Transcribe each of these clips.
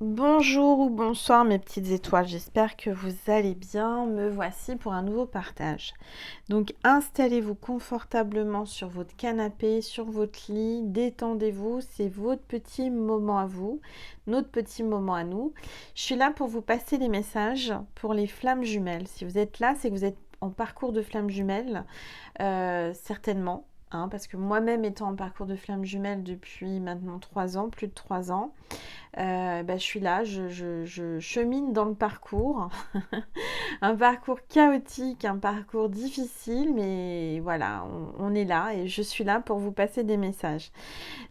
Bonjour ou bonsoir mes petites étoiles, j'espère que vous allez bien. Me voici pour un nouveau partage. Donc installez-vous confortablement sur votre canapé, sur votre lit, détendez-vous, c'est votre petit moment à vous, notre petit moment à nous. Je suis là pour vous passer les messages pour les flammes jumelles. Si vous êtes là, c'est que vous êtes en parcours de flammes jumelles, certainement. Parce que moi-même étant en parcours de flammes jumelles depuis maintenant 3 ans, plus de 3 ans, je suis là, je chemine dans le parcours. Un parcours chaotique, un parcours difficile, mais voilà, on est là et je suis là pour vous passer des messages.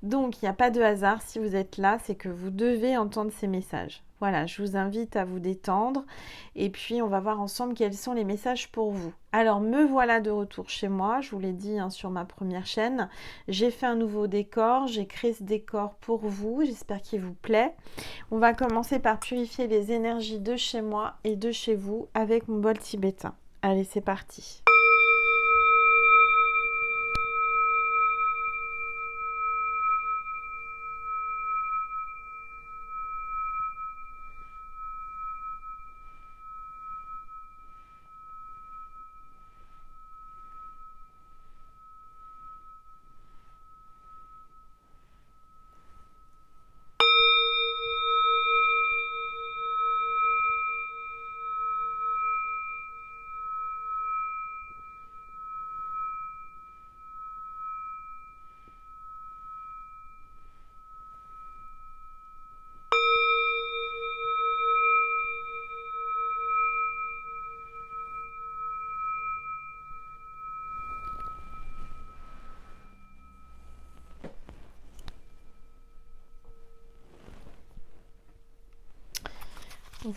Donc, il n'y a pas de hasard, si vous êtes là, c'est que vous devez entendre ces messages. Voilà, je vous invite à vous détendre et puis on va voir ensemble quels sont les messages pour vous. Alors, me voilà de retour chez moi, je vous l'ai dit sur ma première chaîne. J'ai fait un nouveau décor, j'ai créé ce décor pour vous, j'espère qu'il vous plaît. On va commencer par purifier les énergies de chez moi et de chez vous avec mon bol tibétain. Allez, c'est parti.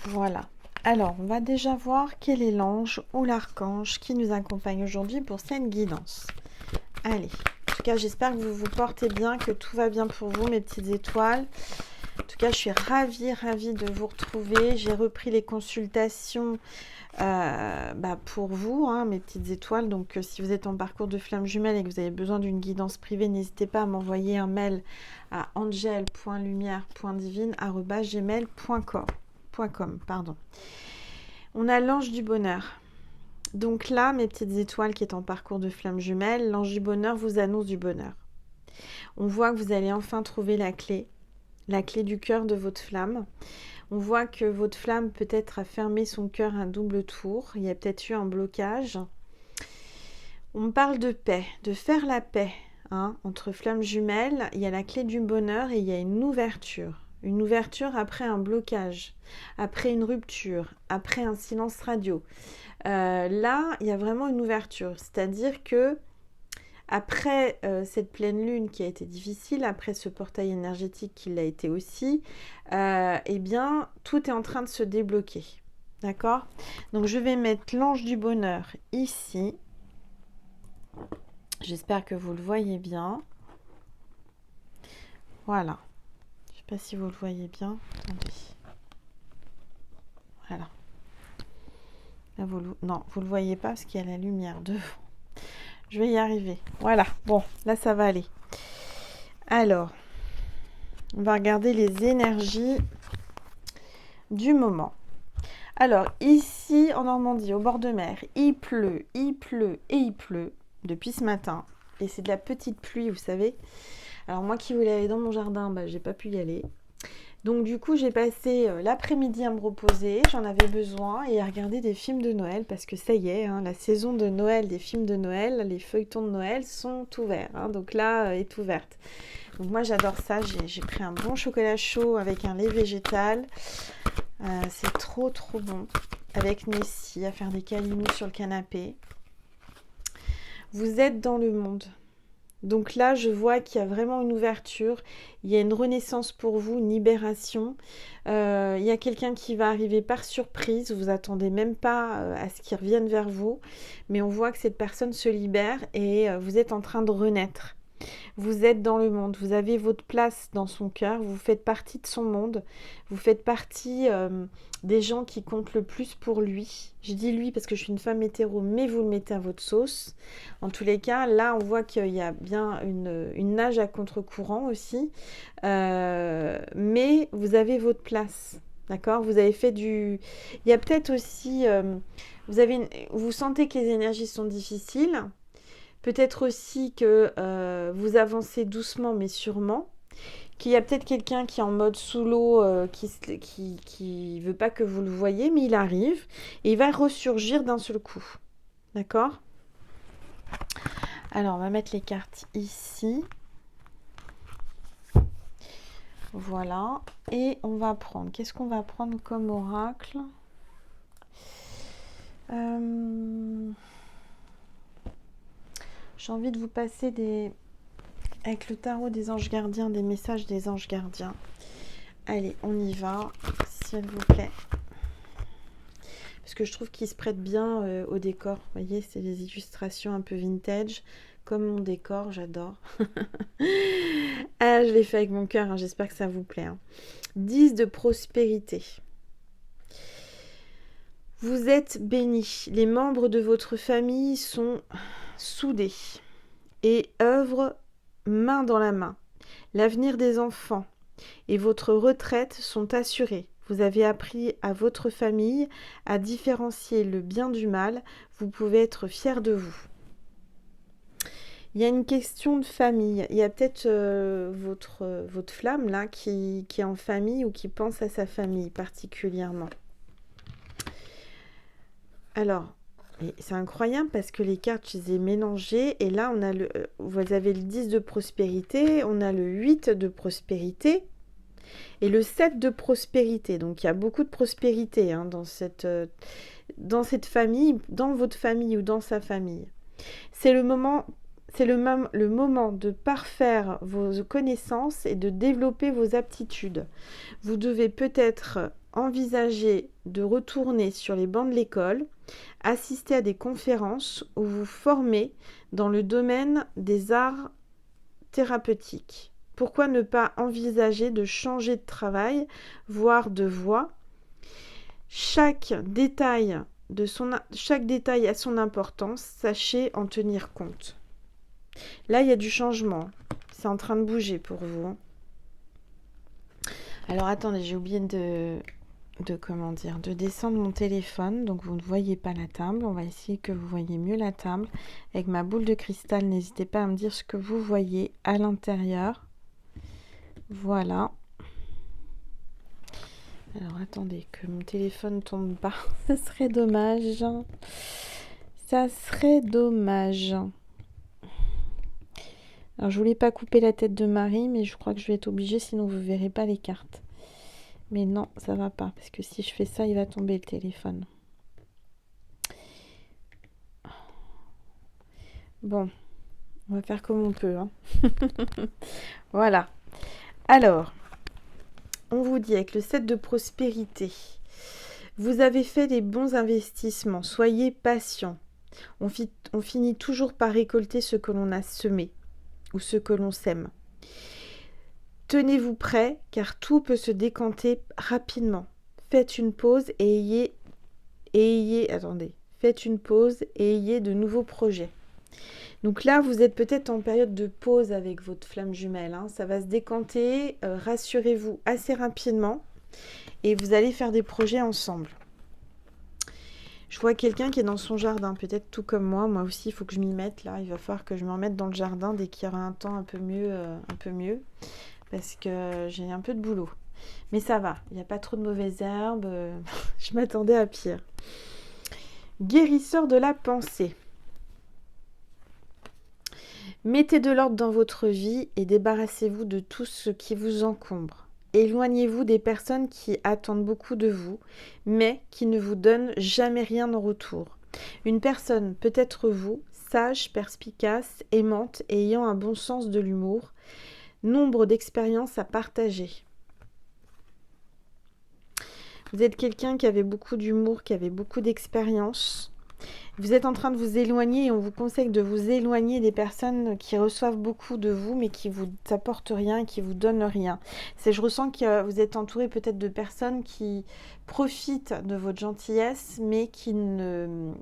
Voilà. Alors, on va déjà voir quel est l'ange ou l'archange qui nous accompagne aujourd'hui pour cette guidance. Allez. En tout cas, j'espère que vous vous portez bien, que tout va bien pour vous, mes petites étoiles. En tout cas, je suis ravie de vous retrouver. J'ai repris les consultations pour vous, mes petites étoiles. Donc, si vous êtes en parcours de flamme jumelle et que vous avez besoin d'une guidance privée, n'hésitez pas à m'envoyer un mail à angel.lumière.divine@gmail.com. On a l'ange du bonheur. Donc là, mes petites étoiles qui est en parcours de flamme jumelle, l'ange du bonheur vous annonce du bonheur. On voit que vous allez enfin trouver la clé du cœur de votre flamme. On voit que votre flamme peut-être a fermé son cœur un double tour. Il y a peut-être eu un blocage. On me parle de paix, de faire la paix. Entre flammes jumelles, il y a la clé du bonheur et il y a une ouverture. Une ouverture après un blocage, après une rupture, après un silence radio. Là, il y a vraiment une ouverture. C'est-à-dire que après cette pleine lune qui a été difficile, après ce portail énergétique qui l'a été aussi, tout est en train de se débloquer. D'accord ? Donc, je vais mettre l'ange du bonheur ici. J'espère que vous le voyez bien. Voilà. Je ne sais pas si vous le voyez bien. Attendez. Voilà. Là, non, vous ne le voyez pas parce qu'il y a la lumière devant. Je vais y arriver. Voilà. Bon, là, ça va aller. Alors, on va regarder les énergies du moment. Alors, ici, en Normandie, au bord de mer, il pleut depuis ce matin. Et c'est de la petite pluie, vous savez. Alors, moi qui voulais aller dans mon jardin, j'ai pas pu y aller. Donc, du coup, j'ai passé l'après-midi à me reposer. J'en avais besoin et à regarder des films de Noël parce que ça y est, la saison de Noël, des films de Noël, les feuilletons de Noël sont ouverts. Donc là, est ouverte. Donc, moi, j'adore ça. J'ai pris un bon chocolat chaud avec un lait végétal. C'est trop bon. Avec Nessie, à faire des câlinous sur le canapé. Vous êtes dans le monde. Donc là, je vois qu'il y a vraiment une ouverture, il y a une renaissance pour vous, une libération. Il y a quelqu'un qui va arriver par surprise, vous attendez même pas à ce qu'il revienne vers vous, mais on voit que cette personne se libère et vous êtes en train de renaître. Vous êtes dans le monde, vous avez votre place dans son cœur, vous faites partie de son monde, vous faites partie des gens qui comptent le plus pour lui. Je dis lui parce que je suis une femme hétéro, mais vous le mettez à votre sauce. En tous les cas, là, on voit qu'il y a bien une nage à contre-courant aussi. Mais vous avez votre place, d'accord? Vous avez fait du... Il y a peut-être aussi... vous sentez que les énergies sont difficiles. Peut-être aussi que vous avancez doucement mais sûrement. Qu'il y a peut-être quelqu'un qui est en mode sous l'eau, qui veut pas que vous le voyez, mais il arrive et il va ressurgir d'un seul coup. D'accord? Alors, on va mettre les cartes ici. Voilà. Et on va prendre... Qu'est-ce qu'on va prendre comme oracle? J'ai envie de vous passer avec le tarot des anges gardiens, des messages des anges gardiens. Allez, on y va, s'il vous plaît. Parce que je trouve qu'il se prête bien au décor. Vous voyez, c'est des illustrations un peu vintage. Comme mon décor, j'adore. Ah, je l'ai fait avec mon cœur, hein, j'espère que ça vous plaît. 10 de prospérité. Vous êtes bénis. Les membres de votre famille sont soudés et œuvrent main dans la main. L'avenir des enfants et votre retraite sont assurés. Vous avez appris à votre famille à différencier le bien du mal. Vous pouvez être fiers de vous. Il y a une question de famille. Il y a peut-être votre flamme là qui est en famille ou qui pense à sa famille particulièrement. Alors, c'est incroyable parce que les cartes, je les ai mélangées. Et là, on a vous avez le 10 de prospérité, on a le 8 de prospérité et le 7 de prospérité. Donc, il y a beaucoup de prospérité hein, dans cette famille, dans votre famille ou dans sa famille. C'est le moment de parfaire vos connaissances et de développer vos aptitudes. Vous devez peut-être envisager de retourner sur les bancs de l'école, assister à des conférences ou vous former dans le domaine des arts thérapeutiques. Pourquoi ne pas envisager de changer de travail, voire de voie? Chaque détail a son importance, sachez en tenir compte. Là, il y a du changement. C'est en train de bouger pour vous. Alors, attendez, j'ai oublié de descendre mon téléphone. Donc, vous ne voyez pas la table. On va essayer que vous voyez mieux la table. Avec ma boule de cristal, n'hésitez pas à me dire ce que vous voyez à l'intérieur. Voilà. Alors, attendez, que mon téléphone ne tombe pas. Ça serait dommage. Ça serait dommage. Alors, je voulais pas couper la tête de Marie, mais je crois que je vais être obligée, sinon vous verrez pas les cartes. Mais non, ça va pas, parce que si je fais ça, il va tomber le téléphone. Bon, on va faire comme on peut. Hein. Voilà. Alors, on vous dit avec le 7 de prospérité, vous avez fait les bons investissements, soyez patient. On finit toujours par récolter ce que l'on a semé ou ce que l'on sème. Tenez-vous prêt, car tout peut se décanter rapidement. Faites une pause et Faites une pause et ayez de nouveaux projets. Donc là, vous êtes peut-être en période de pause avec votre flamme jumelle. Hein. Ça va se décanter, rassurez-vous, assez rapidement. Et vous allez faire des projets ensemble. Je vois quelqu'un qui est dans son jardin, peut-être tout comme moi. Moi aussi, il faut que je m'y mette. Là, il va falloir que je me remette dans le jardin dès qu'il y aura un temps un peu mieux. Parce que j'ai un peu de boulot. Mais ça va, il n'y a pas trop de mauvaises herbes. Je m'attendais à pire. Guérisseur de la pensée. Mettez de l'ordre dans votre vie et débarrassez-vous de tout ce qui vous encombre. Éloignez-vous des personnes qui attendent beaucoup de vous, mais qui ne vous donnent jamais rien en retour. Une personne peut être vous, sage, perspicace, aimante et ayant un bon sens de l'humour. Nombre d'expériences à partager. Vous êtes quelqu'un qui avait beaucoup d'humour, qui avait beaucoup d'expérience. Vous êtes en train de vous éloigner et on vous conseille de vous éloigner des personnes qui reçoivent beaucoup de vous mais qui vous apportent rien et qui vous donnent rien. Je ressens que vous êtes entouré peut-être de personnes qui profitent de votre gentillesse mais qui ne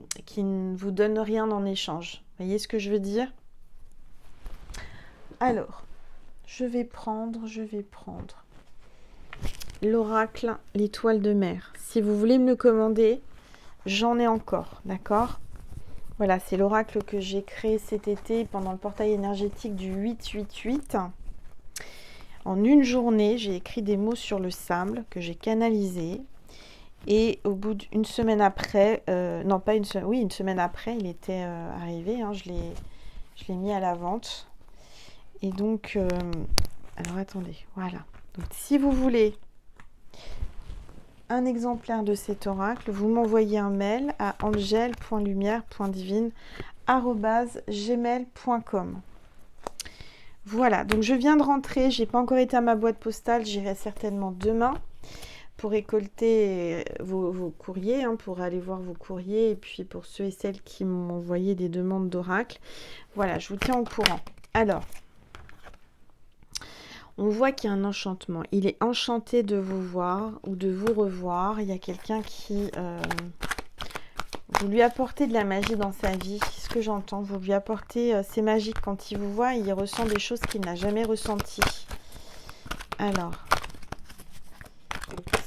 vous donnent rien en échange. Vous voyez ce que je veux dire? Alors, je vais prendre l'oracle, l'étoile de mer. Si vous voulez me le commander, j'en ai encore, d'accord? Voilà, c'est l'oracle que j'ai créé cet été pendant le portail énergétique du 888. En une journée, j'ai écrit des mots sur le sable que j'ai canalisé. Et au bout d'une semaine après, non pas une semaine, oui, une semaine après, il était arrivé. Hein, je l'ai mis à la vente. Et donc, alors attendez, voilà. Donc si vous voulez un exemplaire de cet oracle, vous m'envoyez un mail à angel.lumière.divine@gmail.com. Voilà, donc je viens de rentrer, j'ai pas encore été à ma boîte postale, j'irai certainement demain pour récolter vos courriers, hein, pour aller voir vos courriers, et puis pour ceux et celles qui m'ont envoyé des demandes d'oracle. Voilà, je vous tiens au courant. Alors, on voit qu'il y a un enchantement. Il est enchanté de vous voir ou de vous revoir. Il y a quelqu'un qui... vous lui apportez de la magie dans sa vie. C'est ce que j'entends. Vous lui apportez... c'est magique. Quand il vous voit, il ressent des choses qu'il n'a jamais ressenties. Alors,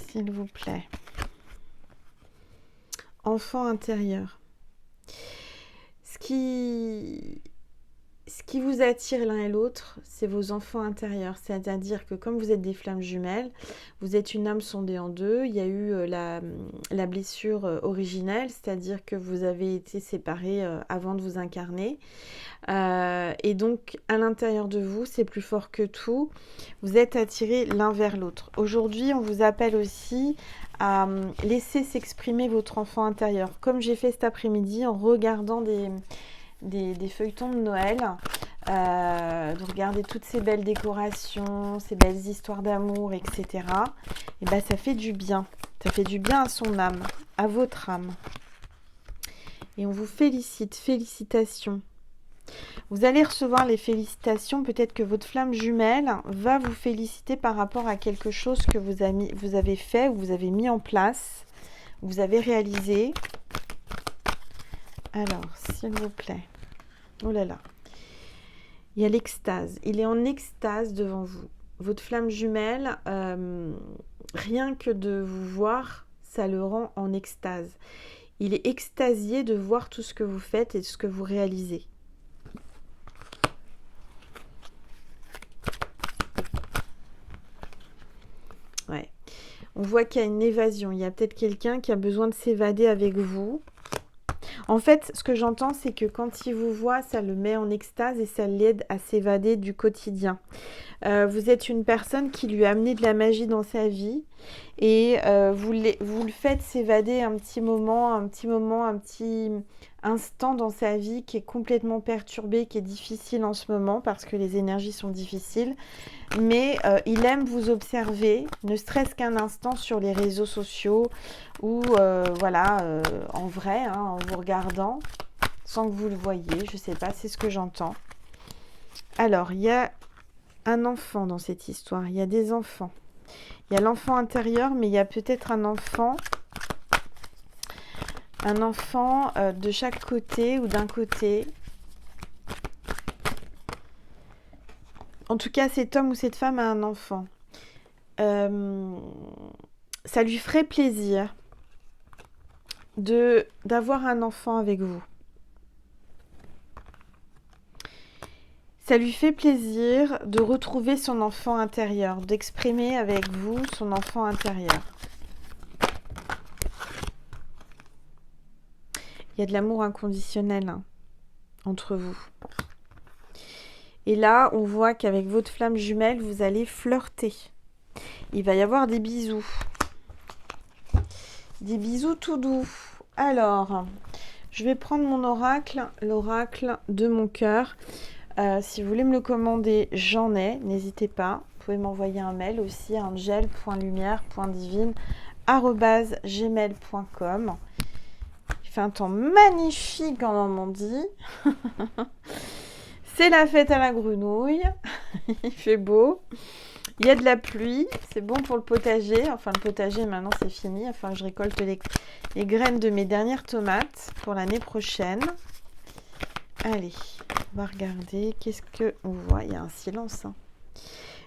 s'il vous plaît. Enfant intérieur. Ce qui vous attire l'un et l'autre, c'est vos enfants intérieurs. C'est-à-dire que comme vous êtes des flammes jumelles, vous êtes une âme scindée en deux. Il y a eu la blessure originelle, c'est-à-dire que vous avez été séparés avant de vous incarner. Et donc, à l'intérieur de vous, c'est plus fort que tout. Vous êtes attirés l'un vers l'autre. Aujourd'hui, on vous appelle aussi à laisser s'exprimer votre enfant intérieur. Comme j'ai fait cet après-midi en regardant des feuilletons de Noël, de regarder toutes ces belles décorations, ces belles histoires d'amour, etc. Et ben ça fait du bien. Ça fait du bien à son âme, à votre âme. Et on vous félicite, félicitations. Vous allez recevoir les félicitations, peut-être que votre flamme jumelle va vous féliciter par rapport à quelque chose que vous avez fait ou vous avez mis en place, vous avez réalisé. Alors, s'il vous plaît. Oh là là. Il y a l'extase. Il est en extase devant vous. Votre flamme jumelle, rien que de vous voir, ça le rend en extase. Il est extasié de voir tout ce que vous faites et ce que vous réalisez. Ouais. On voit qu'il y a une évasion. Il y a peut-être quelqu'un qui a besoin de s'évader avec vous. En fait, ce que j'entends, c'est que quand il vous voit, ça le met en extase et ça l'aide à s'évader du quotidien. Vous êtes une personne qui lui a amené de la magie dans sa vie et vous le faites s'évader un petit instant dans sa vie qui est complètement perturbé, qui est difficile en ce moment parce que les énergies sont difficiles. Mais il aime vous observer, ne serait-ce qu'un instant sur les réseaux sociaux ou en vrai, hein, en vous regardant, sans que vous le voyiez, je sais pas, c'est ce que j'entends. Alors, il y a un enfant dans cette histoire, il y a des enfants. Il y a l'enfant intérieur, mais il y a peut-être un enfant de chaque côté ou d'un côté. En tout cas, cet homme ou cette femme a un enfant. Ça lui ferait plaisir d'avoir un enfant avec vous. Ça lui fait plaisir de retrouver son enfant intérieur, d'exprimer avec vous son enfant intérieur. Il y a de l'amour inconditionnel entre vous. Et là, on voit qu'avec votre flamme jumelle, vous allez flirter. Il va y avoir des bisous. Des bisous tout doux. Alors, je vais prendre mon oracle, l'oracle de mon cœur. Si vous voulez me le commander, j'en ai, n'hésitez pas. Vous pouvez m'envoyer un mail aussi à angel.lumière.divine@gmail.com. fait un temps magnifique en Normandie. C'est la fête à la grenouille. Il fait beau. Il y a de la pluie. C'est bon pour le potager. Enfin, le potager, maintenant, c'est fini. Enfin, je récolte les graines de mes dernières tomates pour l'année prochaine. Allez, on va regarder. Qu'est-ce qu'on voit? Il y a un silence. Hein.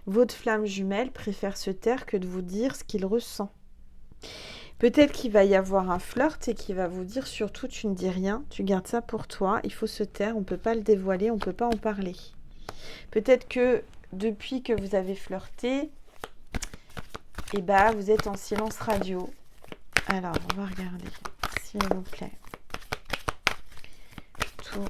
Votre flamme jumelle préfère se taire que de vous dire ce qu'il ressent. Peut-être qu'il va y avoir un flirt et qu'il va vous dire surtout tu ne dis rien, tu gardes ça pour toi, il faut se taire, on ne peut pas le dévoiler, on ne peut pas en parler. Peut-être que depuis que vous avez flirté, eh ben, vous êtes en silence radio. Alors, on va regarder, s'il vous plaît. Tout.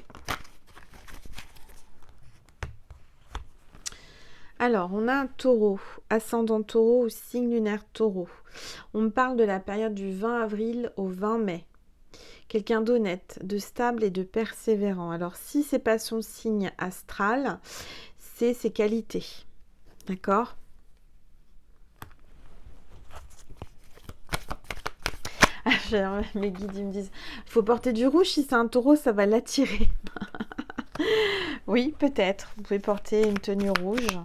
Alors, on a un taureau, ascendant taureau ou signe lunaire taureau. On me parle de la période du 20 avril au 20 mai. Quelqu'un d'honnête, de stable et de persévérant. Alors, si c'est pas son signe astral, c'est ses qualités. D'accord ? Mes guides, ils me disent, il faut porter du rouge, si c'est un taureau, ça va l'attirer. Oui, peut-être. Vous pouvez porter une tenue rouge.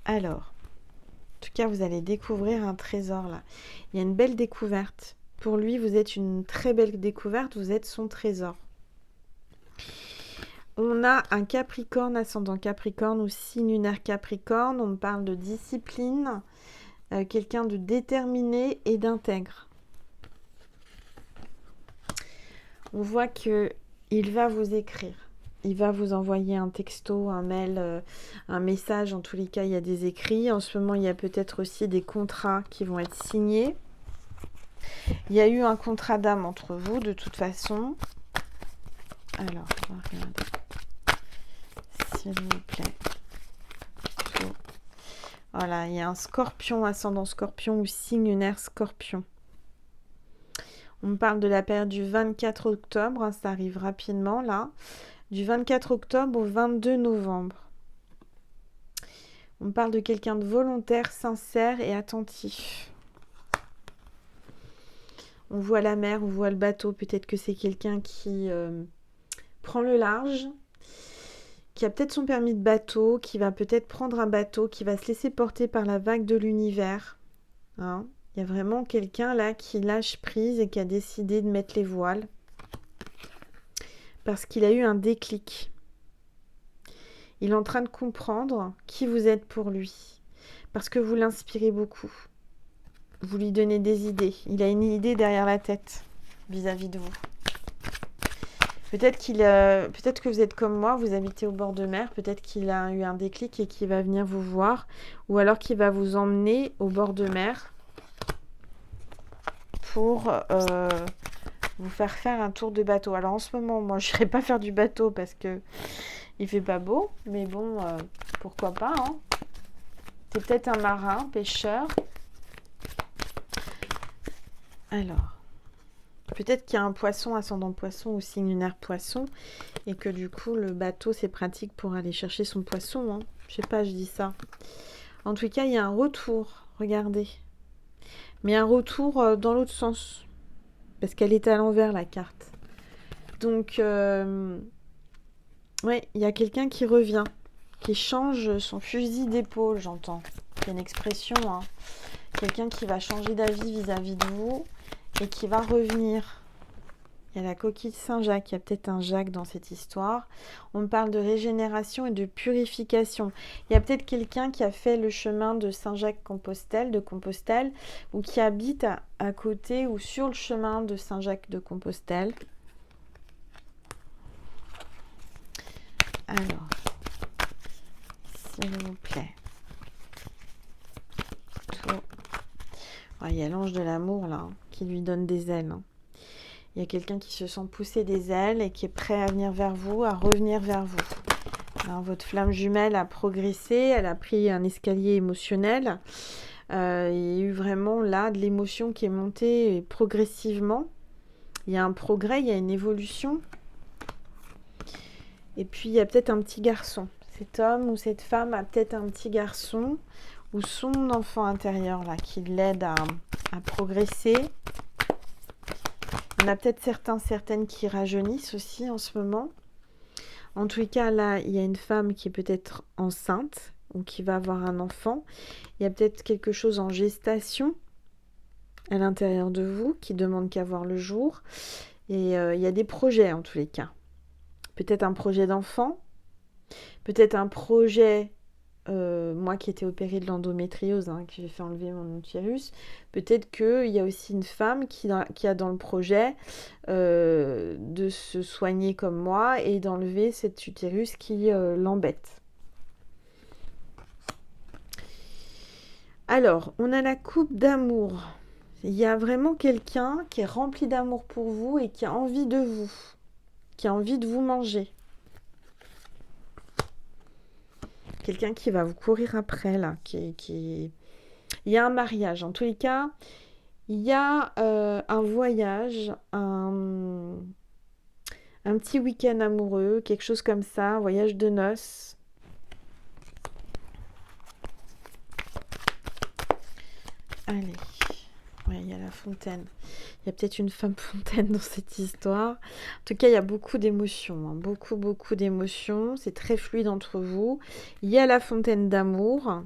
Alors, en tout cas, vous allez découvrir un trésor là. Il y a une belle découverte. Pour lui, vous êtes une très belle découverte. Vous êtes son trésor. On a un Capricorne, ascendant Capricorne ou signe lunaire Capricorne. On me parle de discipline. Quelqu'un de déterminé et d'intègre. On voit que il va vous écrire. Il va vous envoyer un texto, un mail, un message. En tous les cas, il y a des écrits. En ce moment, il y a peut-être aussi des contrats qui vont être signés. Il y a eu un contrat d'âme entre vous, de toute façon. Alors, on va regarder. S'il vous plaît. Voilà, il y a un scorpion, ascendant scorpion ou signe lunaire scorpion. On me parle de la période du 24 octobre. Hein, ça arrive rapidement, là. Du 24 octobre au 22 novembre. On parle de quelqu'un de volontaire, sincère et attentif. On voit la mer, on voit le bateau. Peut-être que c'est quelqu'un qui prend le large, qui a peut-être son permis de bateau, qui va peut-être prendre un bateau, qui va se laisser porter par la vague de l'univers. Hein, il y a vraiment quelqu'un là qui lâche prise et qui a décidé de mettre les voiles. Parce qu'il a eu un déclic. Il est en train de comprendre qui vous êtes pour lui. Parce que vous l'inspirez beaucoup. Vous lui donnez des idées. Il a une idée derrière la tête vis-à-vis de vous. Peut-être que vous êtes comme moi, vous habitez au bord de mer. Peut-être qu'il a eu un déclic et qu'il va venir vous voir. Ou alors qu'il va vous emmener au bord de mer pour vous faire un tour de bateau. Alors en ce moment, moi, je n'irai pas faire du bateau parce que il fait pas beau. Mais bon, pourquoi pas, hein. C'est peut-être un marin, pêcheur. Alors, peut-être qu'il y a un poisson, ascendant poisson ou signe lunaire poisson. Et que du coup, le bateau, c'est pratique pour aller chercher son poisson. Hein. Je sais pas, je dis ça. En tout cas, il y a un retour. Regardez. Mais un retour dans l'autre sens. Parce qu'elle est à l'envers, la carte. Donc, ouais, il y a quelqu'un qui revient. Qui change son fusil d'épaule, j'entends. C'est une expression, hein. Quelqu'un qui va changer d'avis vis-à-vis de vous et qui va revenir. Il y a la coquille de Saint-Jacques. Il y a peut-être un Jacques dans cette histoire. On me parle de régénération et de purification. Il y a peut-être quelqu'un qui a fait le chemin de Saint-Jacques-de Compostelle, ou qui habite à côté ou sur le chemin de Saint-Jacques-de-Compostelle. Alors, s'il vous plaît. Il y a l'ange de l'amour là, qui lui donne des ailes. Hein. Il y a quelqu'un qui se sent pousser des ailes et qui est prêt à venir vers vous, à revenir vers vous. Alors, votre flamme jumelle a progressé, elle a pris un escalier émotionnel. Il y a eu vraiment là de l'émotion qui est montée progressivement. Il y a un progrès, il y a une évolution. Et puis il y a peut-être un petit garçon. Cet homme ou cette femme a peut-être un petit garçon ou son enfant intérieur là qui l'aide à progresser. On a peut-être certaines qui rajeunissent aussi en ce moment. En tous les cas, là, il y a une femme qui est peut-être enceinte ou qui va avoir un enfant. Il y a peut-être quelque chose en gestation à l'intérieur de vous qui demande qu'à voir le jour. Et il y a des projets en tous les cas. Peut-être un projet d'enfant, peut-être un projet, moi qui étais opérée de l'endométriose, hein, que j'ai fait enlever mon utérus, peut-être qu'il y a aussi une femme qui a dans le projet de se soigner comme moi et d'enlever cet utérus qui l'embête. Alors, on a la coupe d'amour. Il y a vraiment quelqu'un qui est rempli d'amour pour vous et qui a envie de vous, qui a envie de vous manger. Quelqu'un qui va vous courir après, là. Il y a un mariage. En tous les cas, il y a un voyage, un petit week-end amoureux, quelque chose comme ça, un voyage de noces. Allez. Ouais, il y a la fontaine. Il y a peut-être une femme fontaine dans cette histoire. En tout cas, il y a beaucoup d'émotions. Hein. Beaucoup d'émotions. C'est très fluide entre vous. Il y a la fontaine d'amour.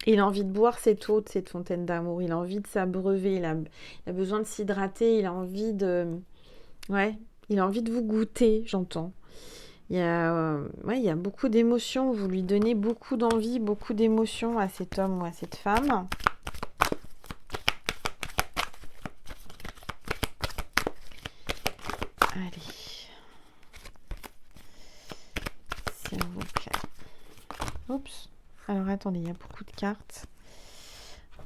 Il a envie de boire cette eau de cette fontaine d'amour. Il a envie de s'abreuver. Il a besoin de s'hydrater. Il a envie de... Ouais, il a envie de vous goûter, j'entends. Il y a beaucoup d'émotions. Vous lui donnez beaucoup d'envie, beaucoup d'émotions à cet homme ou à cette femme. Allez. S'il vous plaît. Oups. Alors attendez, il y a beaucoup de cartes.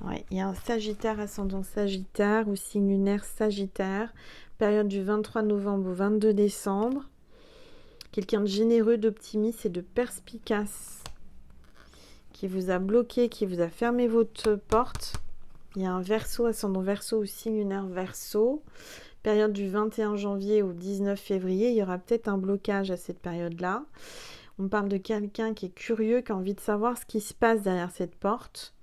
Ouais, il y a un Sagittaire ascendant Sagittaire ou signe lunaire Sagittaire. Période du 23 novembre au 22 décembre. Quelqu'un de généreux, d'optimiste et de perspicace. Qui vous a bloqué, qui vous a fermé votre porte. Il y a un Verseau, ascendant Verseau ou signe lunaire Verseau. Période du 21 janvier au 19 février. Il y aura peut-être un blocage à cette période-là. On parle de quelqu'un qui est curieux, qui a envie de savoir ce qui se passe derrière cette porte.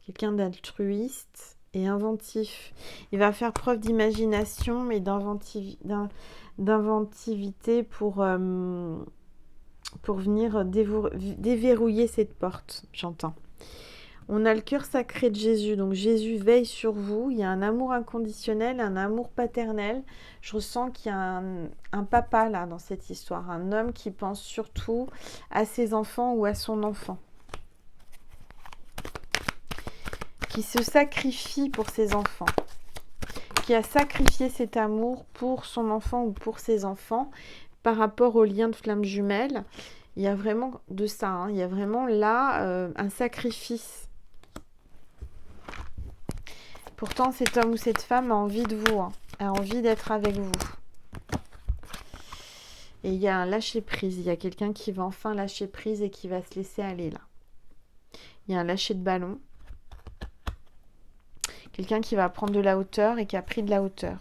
Quelqu'un d'altruiste et inventif. Il va faire preuve d'imagination et d'inventivité pour venir déverrouiller cette porte, j'entends. On a le cœur sacré de Jésus, donc Jésus veille sur vous. Il y a un amour inconditionnel, un amour paternel. Je ressens qu'il y a un papa là dans cette histoire, un homme qui pense surtout à ses enfants ou à son enfant. Qui se sacrifie pour ses enfants. Qui a sacrifié cet amour pour son enfant ou pour ses enfants par rapport au lien de flamme jumelle. Il y a vraiment de ça, hein. Il y a vraiment là un sacrifice. Pourtant, cet homme ou cette femme a envie de vous, hein, a envie d'être avec vous. Et il y a un lâcher-prise. Il y a quelqu'un qui va enfin lâcher prise et qui va se laisser aller là. Il y a un lâcher de ballon. Quelqu'un qui va prendre de la hauteur et qui a pris de la hauteur.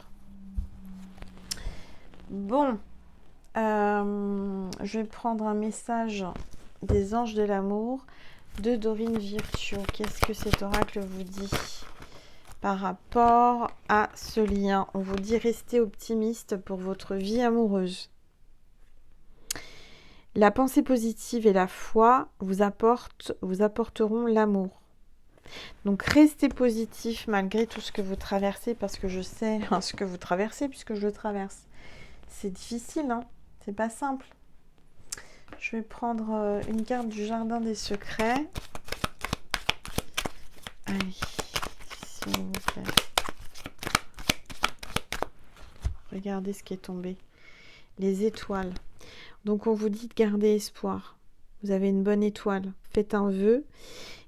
Bon. Je vais prendre un message des anges de l'amour de Dorine Virtue. Qu'est-ce que cet oracle vous dit par rapport à ce lien? On vous dit restez optimiste pour votre vie amoureuse. La pensée positive et la foi vous apporteront l'amour. Donc restez positif malgré tout ce que vous traversez, parce que je sais ce que vous traversez puisque je le traverse. C'est difficile, hein, c'est pas simple. Je vais prendre une carte du jardin des secrets. Allez, s'il vous plaît. Regardez ce qui est tombé. Les étoiles. Donc on vous dit de garder espoir. Vous avez une bonne étoile. Faites un vœu.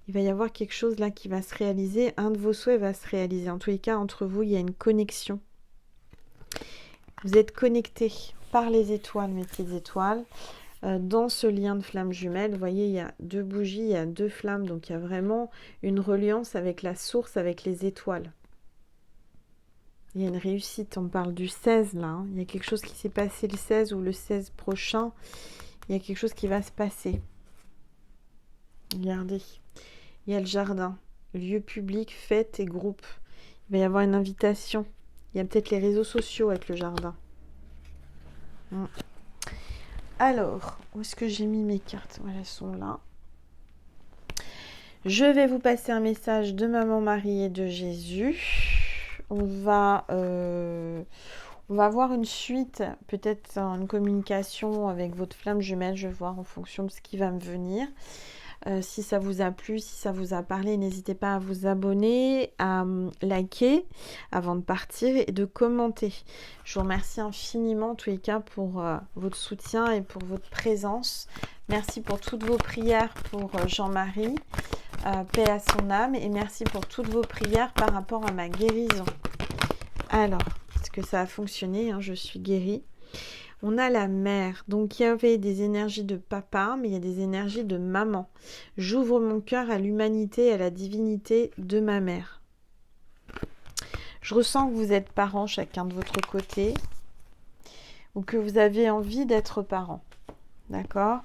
Il va y avoir quelque chose là qui va se réaliser. Un de vos souhaits va se réaliser. En tous les cas, entre vous, il y a une connexion. Vous êtes connectés par les étoiles, mes petites étoiles. Dans ce lien de flamme jumelle, vous voyez, il y a 2 bougies, il y a 2 flammes. Donc, il y a vraiment une reliance avec la source, avec les étoiles. Il y a une réussite. On parle du 16 là. Hein. Il y a quelque chose qui s'est passé le 16 ou le 16 prochain. Il y a quelque chose qui va se passer. Regardez. Il y a le jardin, lieu public, fête et groupe. Il va y avoir une invitation Il y a peut-être les réseaux sociaux avec le jardin. Alors, où est-ce que j'ai mis mes cartes? Voilà, elles sont là. Je vais vous passer un message de Maman Marie et de Jésus. On va avoir une suite, peut-être une communication avec votre flamme jumelle. Je vais voir en fonction de ce qui va me venir. Si ça vous a plu, si ça vous a parlé, n'hésitez pas à vous abonner, à liker avant de partir et de commenter. Je vous remercie infiniment en tous les cas pour votre soutien et pour votre présence. Merci pour toutes vos prières pour Jean-Marie, paix à son âme, et merci pour toutes vos prières par rapport à ma guérison. Alors, est-ce que ça a fonctionné, hein? Je suis guérie. On a la mère, donc il y avait des énergies de papa, mais il y a des énergies de maman. J'ouvre mon cœur à l'humanité et à la divinité de ma mère. Je ressens que vous êtes parents chacun de votre côté, ou que vous avez envie d'être parents. D'accord?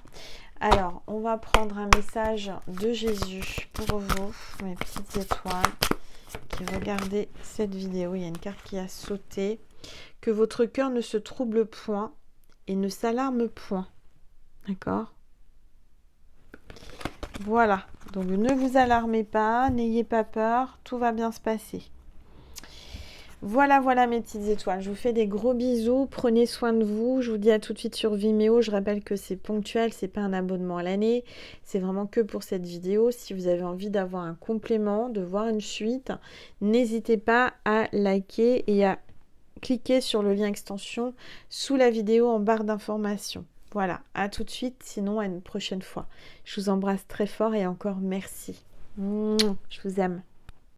Alors, on va prendre un message de Jésus pour vous, mes petites étoiles, qui regardez cette vidéo. Il y a une carte qui a sauté. Que votre cœur ne se trouble point et ne s'alarme point. D'accord? Voilà. Donc, ne vous alarmez pas, n'ayez pas peur, tout va bien se passer. Voilà, voilà mes petites étoiles. Je vous fais des gros bisous. Prenez soin de vous. Je vous dis à tout de suite sur Vimeo. Je rappelle que c'est ponctuel, c'est pas un abonnement à l'année. C'est vraiment que pour cette vidéo. Si vous avez envie d'avoir un complément, de voir une suite, n'hésitez pas à liker et à cliquez sur le lien extension sous la vidéo en barre d'informations. Voilà, à tout de suite, sinon à une prochaine fois. Je vous embrasse très fort et encore merci. Je vous aime.